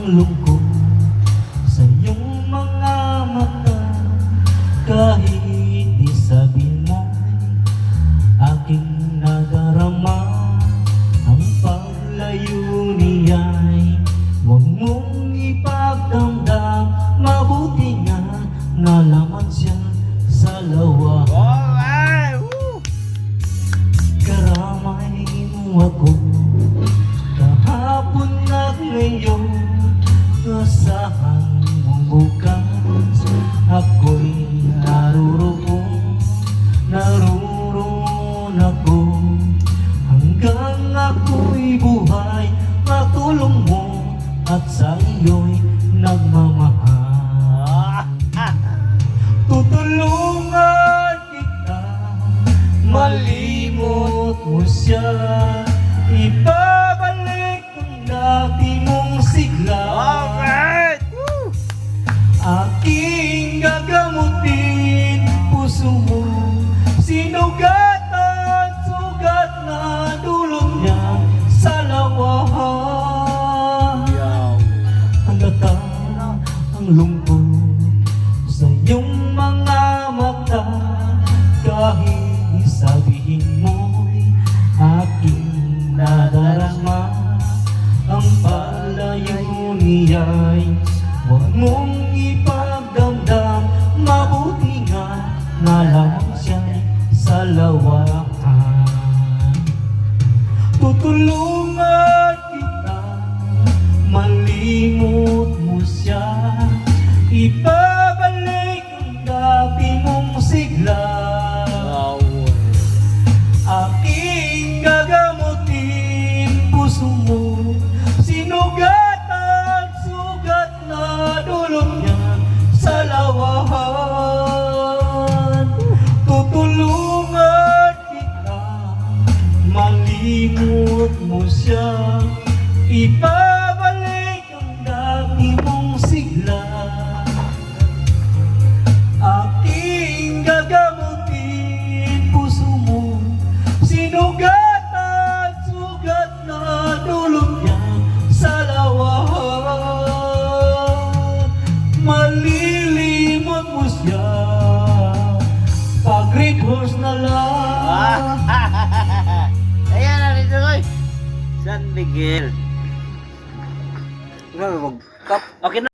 lungkot sa iyong mga mata. Kahit di sabihin mo, aking nadarama. Ang paglayo niya'y huwag mong ipagdamdam. Mabuti nga nalaman siya sa lawa. Karamay mo ako kahapon at ngayon. Asahan mong bukas ako'y naroon ako. Hanggang ako'y buhay, matulong mo at sa iyo'y nagmamahal. Tutulungan kita, malimot mo siya, ibabalik ang dati mong sigla. Alright! Aking gagamutin puso mo, sinugatan, sugat na dulot niya sa lawahan. Halata ang lungkot sa iyong mga mata. Kahit sabihin mo'y aking nadarama. Ang palayo niya'y huwag mong ipagdamdam. Mabuti nga nalaman siya'y sa lawakan. Tutulungan kita, malimot mo siya, ibabalik ang dati mong sigla. Aking gagamutin puso mo, sinugatan, sugat na dulot niya sa lawahan. Tutulungan kita, malimot mo siya, ibabalik ang dati mong sigla. Aking gagamutin puso mo, sinugatan, sugat na dulot niya sa lawahan. Malilimot mo siya, pag-great horse na lang. Ayan na dito koy. San Miguel. Okay na.